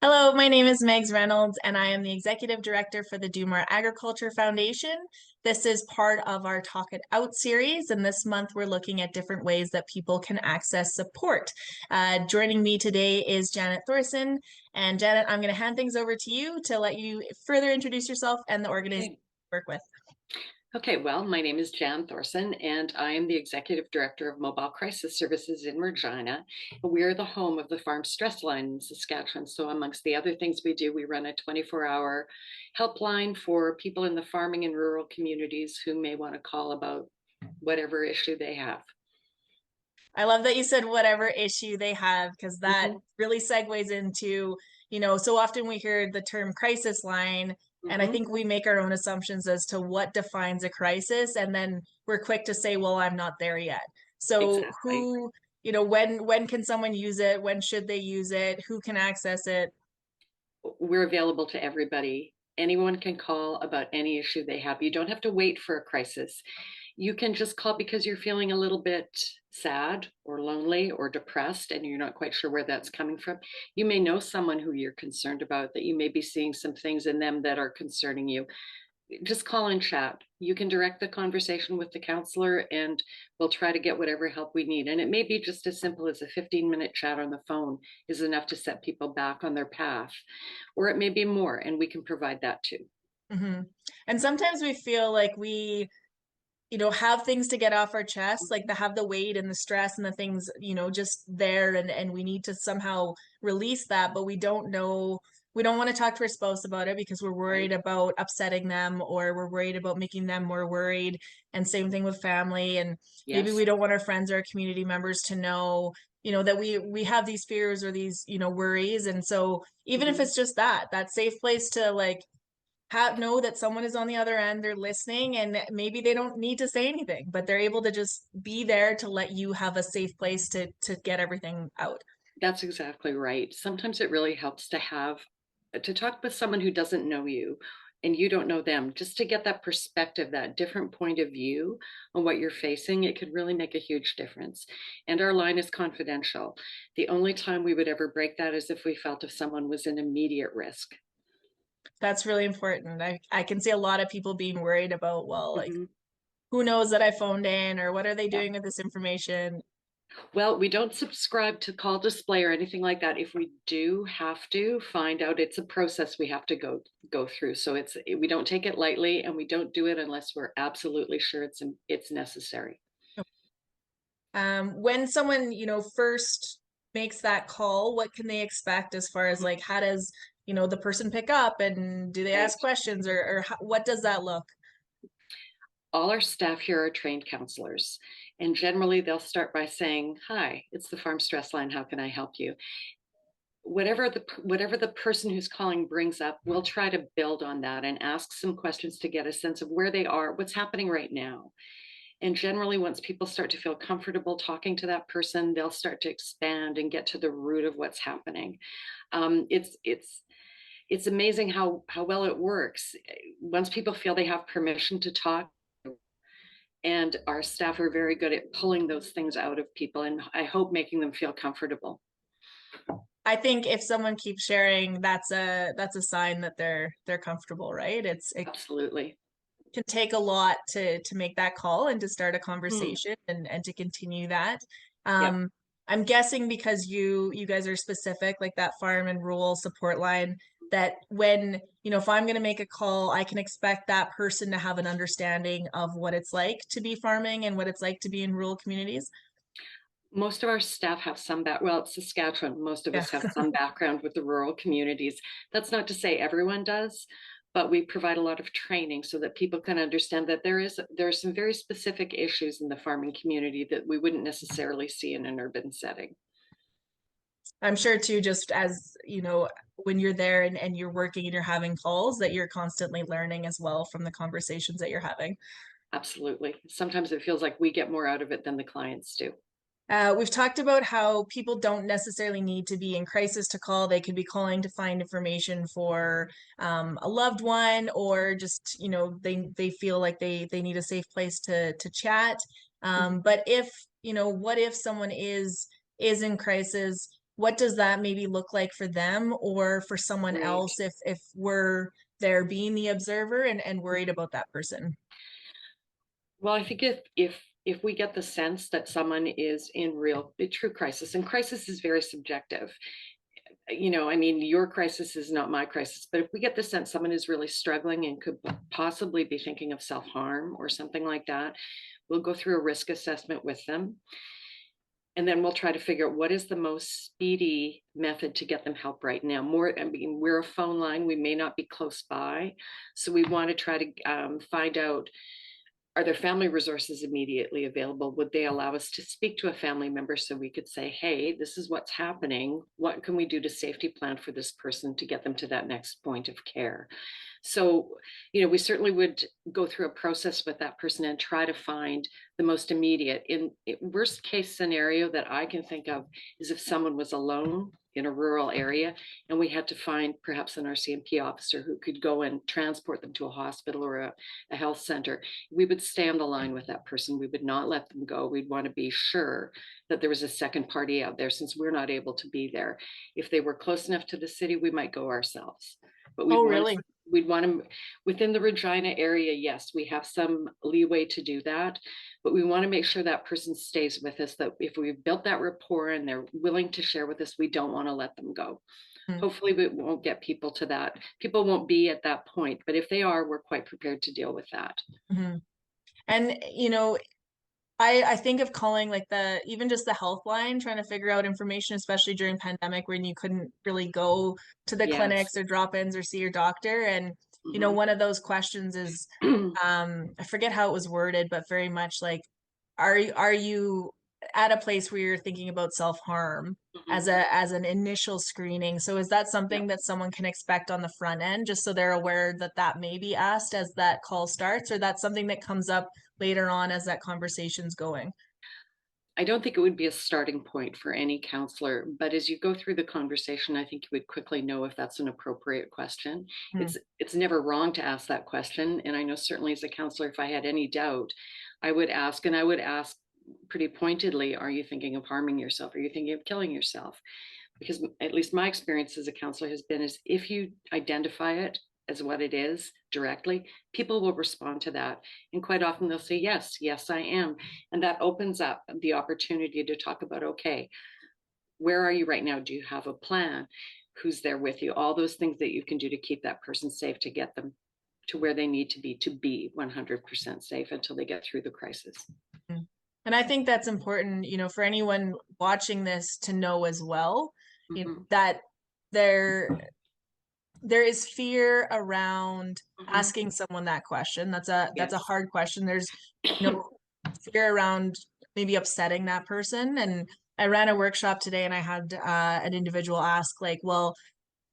Hello, my name is Megs Reynolds, and I am the Executive Director for the Do More Agriculture Foundation. This is part of our Talk It Out series, and this month we're looking at different ways that people can access support. Joining me today is Janet Thorason, and Janet, I'm going to hand things over to you to let you further introduce yourself and the organization Okay. you work with. Okay, well, my name is Jan Thorson, and I am the Executive Director of Mobile Crisis Services in Regina. We are the home of the Farm Stress Line in Saskatchewan. So, amongst the other things we do, we run a 24-hour helpline for people in the farming and rural communities who may want to call about whatever issue they have. I love that you said whatever issue they have, because that Mhm, really segues into, so often we hear the term crisis line, and I mhm. think we make our own assumptions as to what defines a crisis, and then we're quick to say, well, I'm not there yet. So Exactly. when can someone use it? When should they use it? Who can access it? We're available to everybody. Anyone can call about any issue they have. You don't have to wait for a crisis. You can just call because you're feeling a little bit sad or lonely or depressed and you're not quite sure where that's coming from. You may know someone who you're concerned about, that you may be seeing some things in them that are concerning you. Just call and chat. You can direct the conversation with the counselor and we'll try to get whatever help we need. And it may be just as simple as a 15-minute chat on the phone is enough to set people back on their path, or it may be more, and we can provide that too. hmm And sometimes we feel like we have things to get off our chest, like to have the weight and the stress and the things, just there, and we need to somehow release that, but we don't want to talk to our spouse about it because we're worried Right? about upsetting them, or we're worried about making them more worried. And same thing with family. And maybe Yes. we don't want our friends or our community members to know, that we have these fears or these, worries. And so even if Mhm. it's just that safe place to like know that someone is on the other end, they're listening, and maybe they don't need to say anything, but they're able to just be there to let you have a safe place to get everything out. That's exactly right. Sometimes it really helps to have to talk with someone who doesn't know you and you don't know them, just to get that perspective, that different point of view on what you're facing. It could really make a huge difference. And our line is confidential. The only time we would ever break that is if we felt if someone was in immediate risk. That's really important. I can see a lot of people being worried about, well, like, Mhm. who knows that I phoned in, or what are they Yeah. doing with this information? Well, we don't subscribe to call display or anything like that. If we do have to find out, it's a process we have to go through. So we don't take it lightly, and we don't do it unless we're absolutely sure it's necessary. When someone, first makes that call, what can they expect as far as Mhm. like, how does, the person pick up, and do they ask Right. questions, or what does that look? All our staff here are trained counselors, and generally they'll start by saying, "Hi, it's the Farm Stress Line. How can I help you?" Whatever the person who's calling brings up, we'll try to build on that and ask some questions to get a sense of where they are, what's happening right now. And generally, once people start to feel comfortable talking to that person, they'll start to expand and get to the root of what's happening. It's amazing how well it works. Once people feel they have permission to talk, and our staff are very good at pulling those things out of people, and I hope making them feel comfortable. I think if someone keeps sharing, that's a sign that they're comfortable, right? It Absolutely. can take a lot to make that call and to start a Hmm. conversation, and to continue that. Yep. I'm guessing because you guys are specific, like that farm and rural support line, that when, if I'm going to make a call, I can expect that person to have an understanding of what it's like to be farming and what it's like to be in rural communities. Most of our staff have well, it's Saskatchewan. Most of Yeah. us have some background with the rural communities. That's not to say everyone does, but we provide a lot of training so that people can understand that there are some very specific issues in the farming community that we wouldn't necessarily see in an urban setting. I'm sure too, just as, when you're there, and you're working and you're having calls, that you're constantly learning as well from the conversations that you're having. Absolutely. Sometimes it feels like we get more out of it than the clients do. We've talked about how people don't necessarily need to be in crisis to call. They could be calling to find information for a loved one, or just, they feel like they need a safe place to chat. Mhm. But if, what if someone is in crisis? what does that maybe look like for them or for someone Right. else if we're there being the observer and worried about that person? Well, I think if we get the sense that someone is in real a true crisis, and crisis is very subjective. I mean, your crisis is not my crisis, but if we get the sense someone is really struggling and could possibly be thinking of self-harm or something like that, we'll go through a risk assessment with them. And then we'll try to figure out what is the most speedy method to get them help right now. I mean, we're a phone line, we may not be close by. So we want to try to find out, are there family resources immediately available? Would they allow us to speak to a family member so we could say, hey, this is what's happening. What can we do to safety plan for this person to get them to that next point of care? So, we certainly would go through a process with that person and try to find the most immediate. Worst case scenario that I can think of is if someone was alone in a rural area and we had to find perhaps an RCMP officer who could go and transport them to a hospital or a health center. We would stay on the line with that person. We would not let them go. We'd want to be sure that there was a second party out there since we're not able to be there. If they were close enough to the city, we might go ourselves. But Oh, really? we'd want to within the Regina area. Yes, we have some leeway to do that, but we want to make sure that person stays with us, that if we've built that rapport and they're willing to share with us, we don't want to let them go. Hopefully we won't get people to that. People won't be at that point, but if they are, we're quite prepared to deal with that. Mm-hmm. And I think of calling like the even just the health line, trying to figure out information, especially during pandemic when you couldn't really go to the Yes. clinics or drop-ins or see your doctor. And Mhm. one of those questions is I forget how it was worded, but very much like, are you at a place where you're thinking about self-harm as Mhm. an initial screening? So is that Yep. something that someone can expect on the front end, just so they're aware that that may be asked as that call starts, or that's something that comes up later on as that conversation's going? I don't think it would be a starting point for any counselor, but as you go through the conversation, I think you would quickly know if that's an appropriate question. Hmm. It's never wrong to ask that question, and I know certainly as a counselor, if I had any doubt, I would ask, and I would ask pretty pointedly, are you thinking of harming yourself? Are you thinking of killing yourself? Because at least my experience as a counselor has been is if you identify it as what it is directly, people will respond to that. And quite often they'll say, yes, yes, I am. And that opens up the opportunity to talk about, okay, where are you right now? Do you have a plan? Who's there with you? All those things that you can do to keep that person safe, to get them to where they need to be 100% safe until they get through the crisis. And I think that's important, for anyone watching this to know as well, Hmm. that there there is fear around Hmm. asking someone that question. That's a Yes. hard question. There's, you know, fear around maybe upsetting that person. And I ran a workshop today and I had an individual ask, like, well,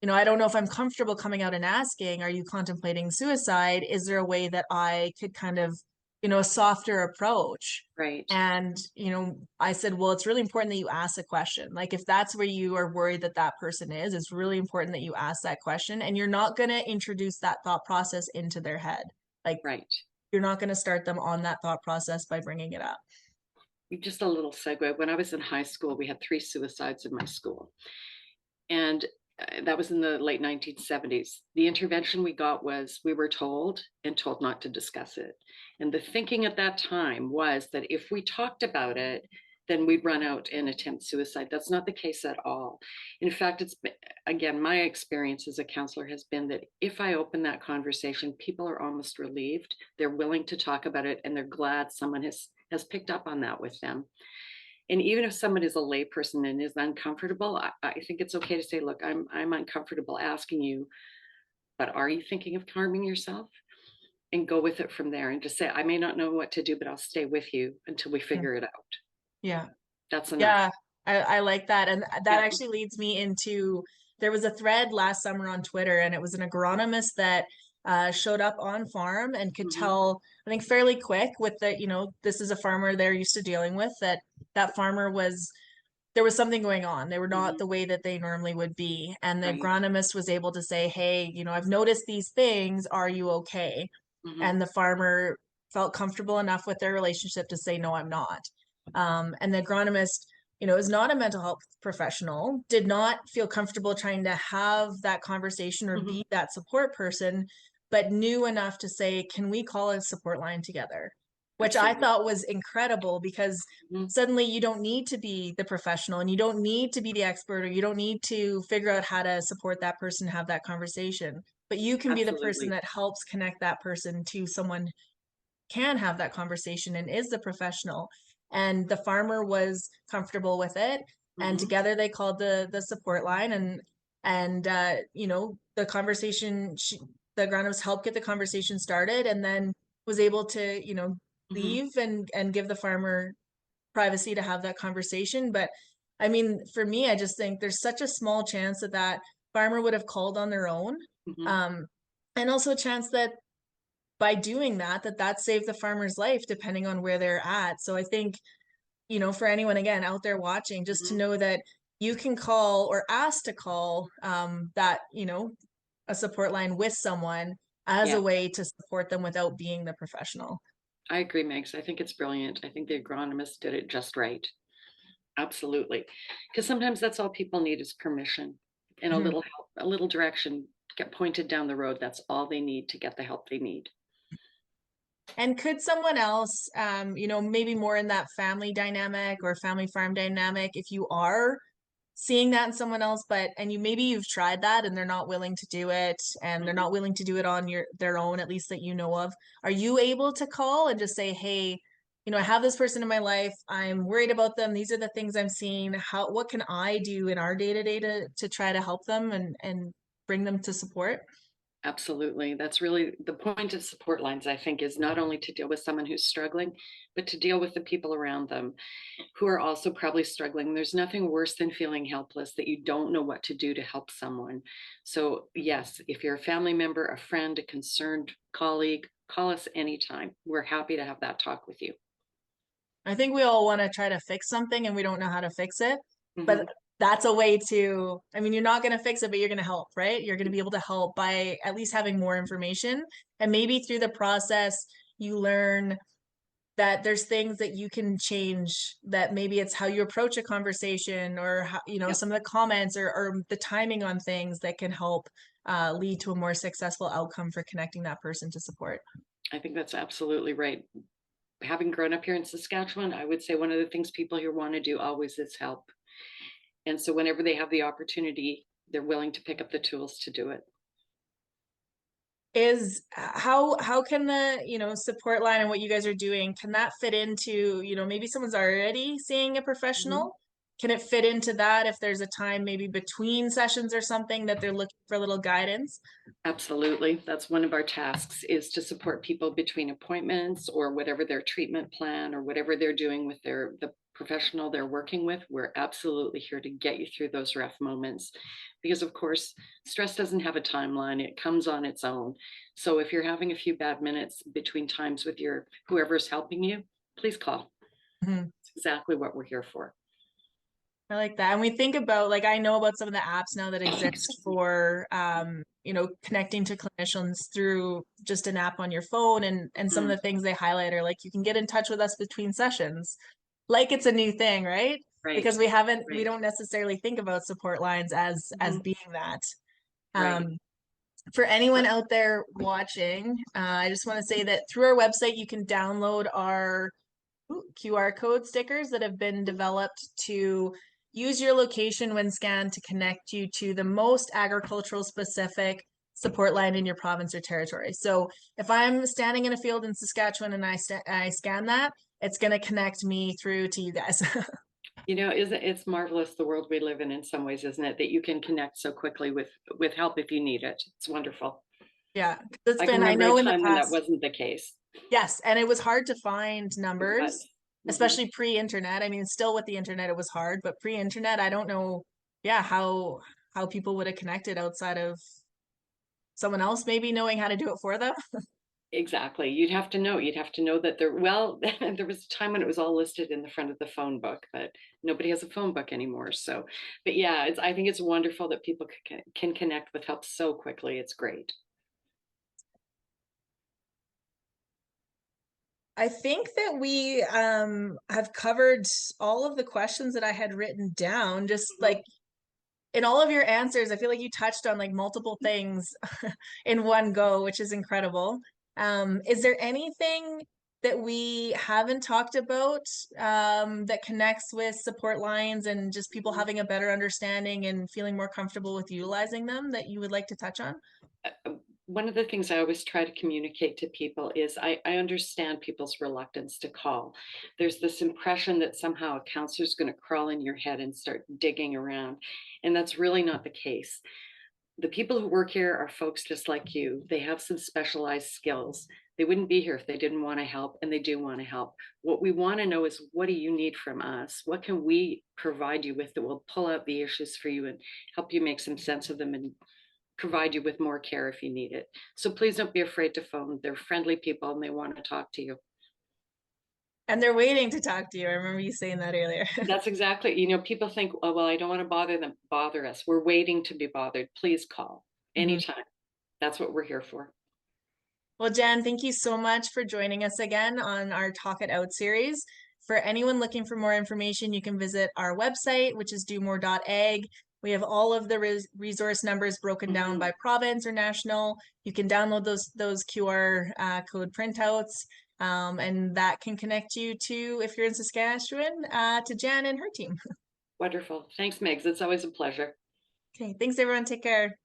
I don't know if I'm comfortable coming out and asking, are you contemplating suicide? Is there a way that I could kind of, a softer approach? Right. And, I said, well, it's really important that you ask a question. Like, if that's where you are worried that that person is, it's really important that you ask that question. And you're not going to introduce that thought process into their head. Like, Right. you're not going to start them on that thought process by bringing it up. Just a little segue. When I was in high school, we had 3 suicides in my school. And that was in the late 1970s. The intervention we got was we were told and told not to discuss it. And the thinking at that time was that if we talked about it, then we'd run out and attempt suicide. That's not the case at all. In fact, again, my experience as a counselor has been that if I open that conversation, people are almost relieved. They're willing to talk about it and they're glad someone has picked up on that with them. And even if someone is a layperson and is uncomfortable, I think it's okay to say, look, I'm uncomfortable asking you, but are you thinking of harming yourself? And go with it from there and just say, I may not know what to do, but I'll stay with you until we Mm. figure it out. Yeah. That's enough. Yeah, I like that. And that Yeah. actually leads me into there was a thread last summer on Twitter, and it was an agronomist that showed up on farm and could Hmm. tell, I think, fairly quick with this is a farmer they're used to dealing with, that farmer there was something going on. They were not Hmm. the way that they normally would be. And the Right. agronomist was able to say, hey, I've noticed these things. Are you okay? Hmm. And the farmer felt comfortable enough with their relationship to say, no, I'm not. And the agronomist is not a mental health professional, did not feel comfortable trying to have that conversation or Mhm. be that support person, but knew enough to say, can we call a support line together? Which I Absolutely. thought was incredible, because Mhm. suddenly you don't need to be the professional and you don't need to be the expert, or you don't need to figure out how to support that person, have that conversation, but you can be the person Absolutely. that helps connect that person to someone can have that conversation and is the professional. And the farmer was comfortable with it, and Mhm. together they called the support line, and the conversation, the agronomist helped get the conversation started, and then was able to Mhm. leave and give the farmer privacy to have that conversation. But I mean, for me, I just think there's such a small chance that that farmer would have called on their own, Mhm. um, and also a chance that by doing that, that saved the farmer's life depending on where they're at. So I think, for anyone again out there watching, just to Mhm. know that you can call or ask to call that, a support line with someone as a Yeah, way to support them without being the professional. I agree, Megs. I think it's brilliant. I think the agronomist did it just right. Absolutely. Because sometimes that's all people need is permission and a Mhm. little help, a little direction, get pointed down the road. That's all they need to get the help they need. And could someone else, maybe more in that family dynamic or family farm dynamic, if you are seeing that in someone else, and maybe you've tried that and they're not willing to do it, and they're Mhm. not willing to do it on their own, at least that you know of, are you able to call and just say, hey, I have this person in my life, I'm worried about them, these are the things I'm seeing, what can I do in our day-to-day to try to help them and bring them to support? Absolutely. That's really the point of support lines, I think, is not only to deal with someone who's struggling, but to deal with the people around them who are also probably struggling. There's nothing worse than feeling helpless that you don't know what to do to help someone. So, yes, if you're a family member, a friend, a concerned colleague, call us anytime. We're happy to have that talk with you. I think we all want to try to fix something and we don't know how to fix it. But Mhm. that's a way to, I mean, you're not going to fix it, but you're going to help, right? You're going to be able to help by at least having more information. And maybe through the process, you learn that there's things that you can change, that maybe it's how you approach a conversation, or how, Yep. some of the comments, or the timing on things that can help lead to a more successful outcome for connecting that person to support. I think that's absolutely right. Having grown up here in Saskatchewan, I would say one of the things people here want to do always is help. And so whenever they have the opportunity, they're willing to pick up the tools to do it. Is how can the support line and what you guys are doing, can that fit into, maybe someone's already seeing a Mhm. professional, can it fit into that if there's a time maybe between sessions or something that they're looking for a little guidance? Absolutely. That's one of our tasks is to support people between appointments or whatever their treatment plan or whatever they're doing with the professional they're working with. We're absolutely here to get you through those rough moments because of course, stress doesn't have a timeline. It comes on its own. So if you're having a few bad minutes between times with your whoever's helping you, please call. Mhm. It's exactly what we're here for. I like that. And we think about, like, I know about some of the apps now that exist Excuse me. for, connecting to clinicians through just an app on your phone. And some of Mm, the things they highlight are like, you can get in touch with us between sessions. Like it's a new thing, right? right. Because we Right. don't necessarily think about support lines as Mhm. being that. Right. Um, for anyone out there watching, I just want to say that through our website, you can download our QR code stickers that have been developed to use your location when scanned to connect you to the most agricultural specific support line in your province or territory. So if I'm standing in a field in Saskatchewan and I scan that, it's going to connect me through to you guys. You know, is it's marvelous the world we live in some ways, isn't it? That you can connect so quickly with help if you need it. It's wonderful. Yeah, it's I can been, I remember a know in the time when that past, wasn't the case. yes, and it was hard to find It numbers, was. Hmm. especially pre-internet. I mean, still with the internet, it was hard, but pre-internet, I don't know, yeah, how people would have connected outside of someone else maybe knowing how to do it for them. Exactly. You'd have to know. You'd have to know that there. Well, there was a time when it was all listed in the front of the phone book, but nobody has a phone book anymore. So, but yeah, it's. I think it's wonderful that people can connect with help so quickly. It's great. I think that we have covered all of the questions that I had written down. Just Mhm. like in all of your answers, I feel like you touched on like multiple things in one go, which is incredible. Is there anything that we haven't talked about that connects with support lines and just people Mhm. having a better understanding and feeling more comfortable with utilizing them that you would like to touch on? One of the things I always try to communicate to people is I understand people's reluctance to call. There's this impression that somehow a counselor is going to crawl in your head and start digging around. And that's really not the case. The people who work here are folks just like you. They have some specialized skills. They wouldn't be here if they didn't want to help, and they do want to help. What we want to know is, what do you need from us? What can we provide you with that will pull out the issues for you and help you make some sense of them and provide you with more care if you need it. So please don't be afraid to phone. They're friendly people and they want to talk to you. And they're waiting to talk to you. I remember you saying that earlier. That's exactly, people think, oh, well, I don't want to bother them, bother us. We're waiting to be bothered. Please call Mhm. anytime. That's what we're here for. Well, Jen, thank you so much for joining us again on our Talk It Out series. For anyone looking for more information, you can visit our website, which is domore.ag. We have all of the resource numbers broken down Mhm. by province or national. You can download those QR code printouts, and that can connect you to, if you're in Saskatchewan, to Jen and her team. Wonderful. Thanks, Megs. It's always a pleasure. Okay, thanks everyone. Take care.